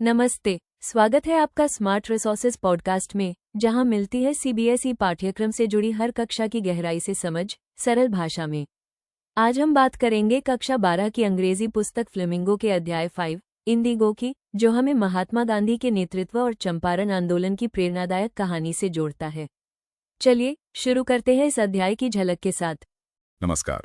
नमस्ते। स्वागत है आपका स्मार्ट रिसोर्सेज पॉडकास्ट में, जहां मिलती है सीबीएसई पाठ्यक्रम से जुड़ी हर कक्षा की गहराई से समझ, सरल भाषा में। आज हम बात करेंगे कक्षा 12 की अंग्रेजी पुस्तक फ्लेमिंगो के अध्याय 5 इंडिगो की, जो हमें महात्मा गांधी के नेतृत्व और चंपारण आंदोलन की प्रेरणादायक कहानी से जोड़ता है। चलिए शुरू करते हैं इस अध्याय की झलक के साथ। नमस्कार।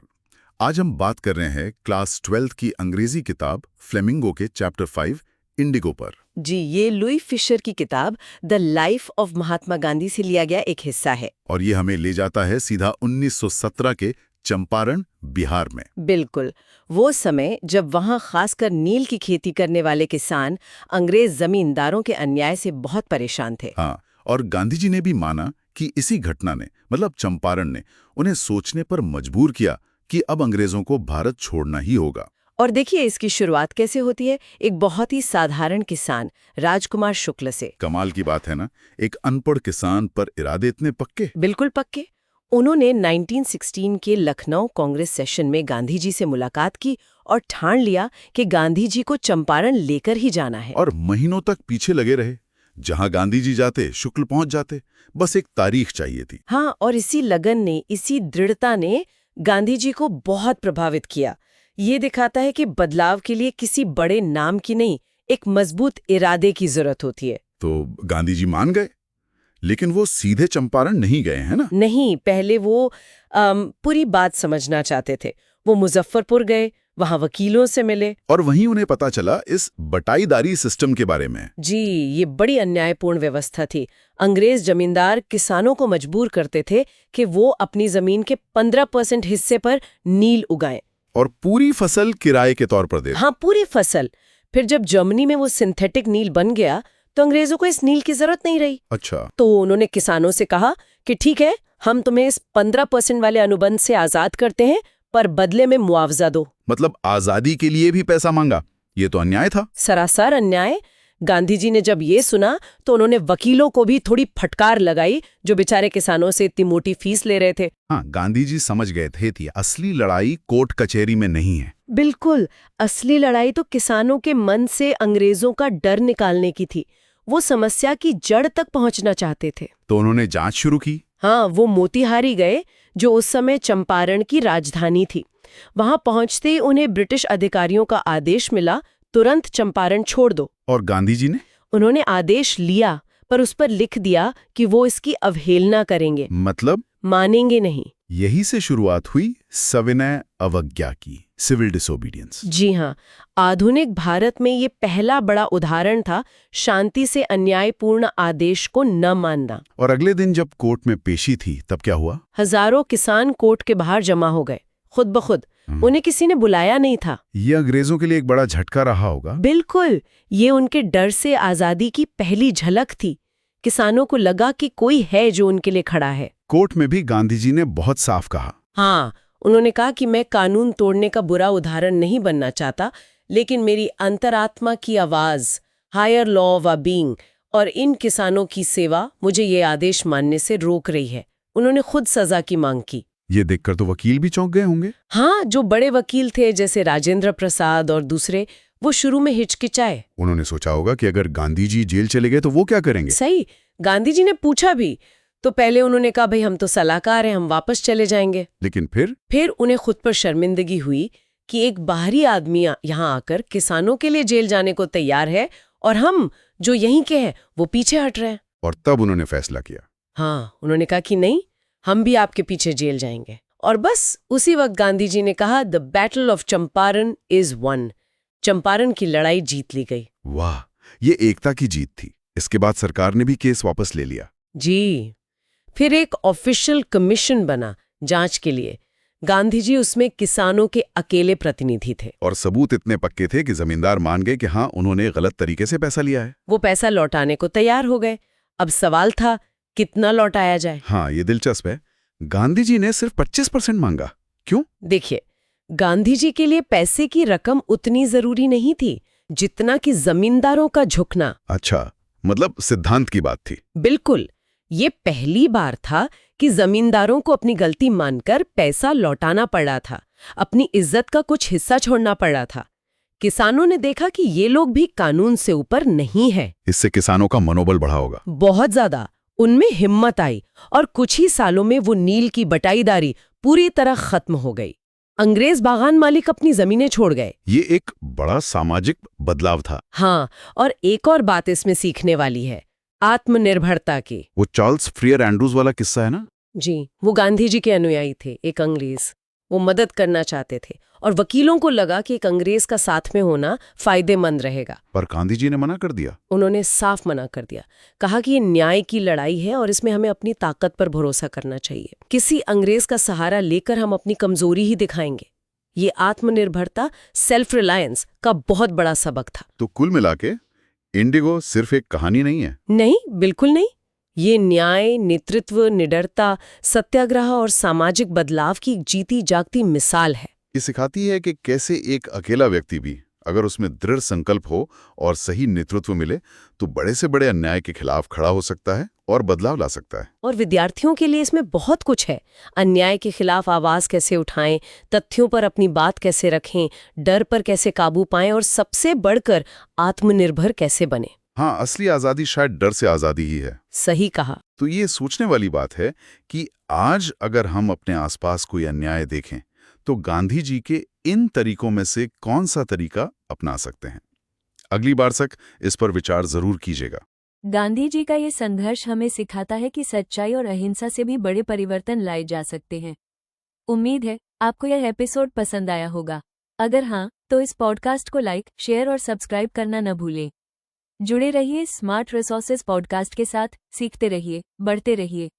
आज हम बात कर रहे हैं क्लास 12 की अंग्रेजी किताब फ्लेमिंगो के चैप्टर 5 इंडिगो पर। जी, ये लुई फिशर की किताब the life of Mahatma Gandhi से लिया गया एक हिस्सा है। और ये हमें ले जाता है सीधा 1917 के चंपारण, बिहार में। बिल्कुल, वो समय जब वहाँ खासकर नील की खेती करने वाले किसान अंग्रेज जमींदारों के अन्याय से बहुत परेशान थे। हाँ, और गांधी जी ने भी माना कि इसी घटना ने, मतलब चंपारण ने, उन्हें सोचने पर मजबूर किया कि अब अंग्रेजों को भारत छोड़ना ही होगा। और देखिए इसकी शुरुआत कैसे होती है, एक बहुत ही साधारण किसान राजकुमार शुक्ल से। कमाल की बात है ना, एक अनपढ़ किसान पर इरादे इतने पक्के। बिल्कुल पक्के। उन्होंने 1916 के लखनऊ कांग्रेस सेशन में गांधी जी से मुलाकात की और ठान लिया कि गांधी जी को चंपारण लेकर ही जाना है। और महीनों तक पीछे लगे रहे। जहां गांधी जी जाते, शुक्ल पहुंच जाते। बस एक तारीख चाहिए थी। हाँ, और इसी लगन ने, इसी दृढ़ता ने गांधी जी को बहुत प्रभावित किया। ये दिखाता है कि बदलाव के लिए किसी बड़े नाम की नहीं, एक मजबूत इरादे की जरूरत होती है। तो गांधी जी मान गए, लेकिन वो सीधे चंपारण नहीं गए, हैं ना? नहीं, पहले वो पूरी बात समझना चाहते थे। वो मुजफ्फरपुर गए, वहां वकीलों से मिले। और वहीं उन्हें पता चला इस बटाईदारी सिस्टम के बारे में। जी, ये बड़ी अन्यायपूर्ण व्यवस्था थी। अंग्रेज जमींदार किसानों को मजबूर करते थे कि वो अपनी जमीन के 15% हिस्से पर नील उगाएं। और पूरी फसल किराए के तौर पर दे। हाँ, पूरी फसल। फिर जब जर्मनी में वो सिंथेटिक नील बन गया तो अंग्रेजों को इस नील की जरूरत नहीं रही। अच्छा। तो उन्होंने किसानों से कहा कि ठीक है, हम तुम्हें इस 15% वाले अनुबंध से आजाद करते हैं, पर बदले में मुआवजा दो। मतलब आजादी के लिए भी पैसा मांगा। ये तो अन्याय था। सरासर अन्याय। गांधी जी ने जब ये सुना तो उन्होंने वकीलों को भी थोड़ी फटकार लगाई, जो बेचारे किसानों से इतनी मोटी फीस ले रहे थे। हाँ, गांधी जी समझ गए थे कि असली लड़ाई कोर्ट कचहरी में नहीं है। बिल्कुल, असली लड़ाई तो किसानों के मन से अंग्रेजों का डर निकालने की थी। वो समस्या की जड़ तक पहुंचना चाहते थे। तो उन्होंने जांच शुरू की। हाँ, वो मोतीहारी गए, जो उस समय चंपारण की राजधानी थी। वहां पहुंचते ही उन्हें ब्रिटिश अधिकारियों का आदेश मिला, तुरंत चंपारण छोड़ दो। और गांधी जी ने? उन्होंने आदेश लिया, पर उस पर लिख दिया कि वो इसकी अवहेलना करेंगे, मतलब मानेंगे नहीं। यही से शुरुआत हुई सविनय अवज्ञा की, सिविल डिसोबीडियंस। जी हाँ, आधुनिक भारत में ये पहला बड़ा उदाहरण था शांति से अन्यायपूर्ण आदेश को न मानना। और अगले दिन जब कोर्ट में पेशी थी, तब क्या हुआ? हजारों किसान कोर्ट के बाहर जमा हो गए, खुद ब खुद। उन्हें किसी ने बुलाया नहीं था। ये अंग्रेजों के लिए एक बड़ा झटका रहा होगा। बिल्कुल, ये उनके डर से आजादी की पहली झलक थी। किसानों को लगा कि कोई है जो उनके लिए खड़ा है। कोर्ट में भी गांधी जी ने बहुत साफ कहा। हाँ, उन्होंने कहा कि मैं कानून तोड़ने का बुरा उदाहरण नहीं बनना चाहता, लेकिन मेरी अंतरात्मा की आवाज, हायर लॉ ऑफ बीइंग और इन किसानों की सेवा मुझे ये आदेश मानने से रोक रही है। उन्होंने खुद सजा की मांग की। ये देखकर तो वकील भी चौंक गए होंगे। हाँ, जो बड़े वकील थे जैसे राजेंद्र प्रसाद और दूसरे, वो शुरू में हिचकिचाए। उन्होंने सोचा होगा कि अगर गांधी जी जेल चले गए तो वो क्या करेंगे। सही, गांधी जी ने पूछा भी तो पहले उन्होंने कहा, भाई हम तो सलाहकार हैं, हम वापस चले जाएंगे। लेकिन फिर उन्हें खुद पर शर्मिंदगी हुई कि एक बाहरी आदमी यहाँ आकर किसानों के लिए जेल जाने को तैयार है और हम जो यहीं के हैं वो पीछे हट रहे हैं। और तब उन्होंने फैसला किया। हाँ, उन्होंने कहा कि नहीं, हम भी आपके पीछे जेल जाएंगे। और बस उसी वक्त गांधी जी ने कहा, the battle of Champaran is one. Champaran की लड़ाई जीत ली गई। वाह, ये एकता की जीत थी। इसके बाद सरकार ने भी केस वापस ले लिया। जी, फिर एक ऑफिशियल कमीशन बना जांच के लिए। गांधी जी उसमें किसानों के अकेले प्रतिनिधि थे। और सबूत इतने पक्के थे कि जमींदार मान गए कि हाँ, उन्होंने गलत तरीके से पैसा लिया है। वो पैसा लौटाने को तैयार हो गए। अब सवाल था कितना लौटाया जाए। हाँ, ये दिलचस्प है। गांधी जी ने सिर्फ 25% मांगा। क्यों? देखिए, गांधी जी के लिए पैसे की रकम उतनी जरूरी नहीं थी जितना कि जमींदारों का झुकना। अच्छा, मतलब सिद्धांत की बात थी। बिल्कुल, ये पहली बार था कि जमींदारों को अपनी गलती मानकर पैसा लौटाना पड़ा था, अपनी इज्जत का कुछ हिस्सा छोड़ना पड़ा था। किसानों ने देखा कि ये लोग भी कानून से ऊपर नहीं है। इससे किसानों का मनोबल बढ़ा होगा। बहुत ज्यादा। उनमें हिम्मत आई और कुछ ही सालों में वो नील की बटाईदारी पूरी तरह खत्म हो गई। अंग्रेज बागान मालिक अपनी जमीनें छोड़ गए। ये एक बड़ा सामाजिक बदलाव था। हाँ, और एक और बात इसमें सीखने वाली है, आत्मनिर्भरता की। वो चार्ल्स फ्रियर एंड्रूज वाला किस्सा है ना? जी, वो गांधी जी के अनुयायी थे, एक अंग्रेज। वो मदद करना चाहते थे और वकीलों को लगा कि एक अंग्रेज का साथ में होना फायदेमंद रहेगा। पर गांधी जी ने मना कर दिया। उन्होंने साफ मना कर दिया। कहा कि ये न्याय की लड़ाई है और इसमें हमें अपनी ताकत पर भरोसा करना चाहिए। किसी अंग्रेज का सहारा लेकर हम अपनी कमजोरी ही दिखाएंगे। ये आत्मनिर्भरता, सेल्फ रिलायंस का बहुत बड़ा सबक था। तो कुल मिला के इंडिगो सिर्फ एक कहानी नहीं है। नहीं, बिल्कुल नहीं। ये न्याय, नेतृत्व, निडरता, सत्याग्रह और सामाजिक बदलाव की एक जीती जागती मिसाल है। ये सिखाती है कि कैसे एक अकेला व्यक्ति भी, अगर उसमें दृढ़ संकल्प हो और सही नेतृत्व मिले, तो बड़े से बड़े अन्याय के खिलाफ खड़ा हो सकता है और बदलाव ला सकता है। और विद्यार्थियों के लिए इसमें बहुत कुछ है। अन्याय के खिलाफ आवाज कैसे उठाएं, तथ्यों पर अपनी बात कैसे रखें, डर पर कैसे काबू पाएं और सबसे बढ़कर आत्मनिर्भर कैसे बने। हाँ, असली आजादी शायद डर से आजादी ही है। सही कहा। तो ये सोचने वाली बात है कि आज अगर हम अपने आसपास कोई अन्याय देखें, तो गांधी जी के इन तरीकों में से कौन सा तरीका अपना सकते हैं? अगली बार तक इस पर विचार जरूर कीजिएगा। गांधी जी का ये संघर्ष हमें सिखाता है कि सच्चाई और अहिंसा से भी बड़े परिवर्तन लाए जा सकते हैं। उम्मीद है आपको यह एपिसोड पसंद आया होगा। अगर हाँ, तो इस पॉडकास्ट को लाइक, शेयर और सब्सक्राइब करना न भूलें। जुड़े रहिए स्मार्ट रिसोर्सेज पॉडकास्ट के साथ, सीखते रहिए, बढ़ते रहिए।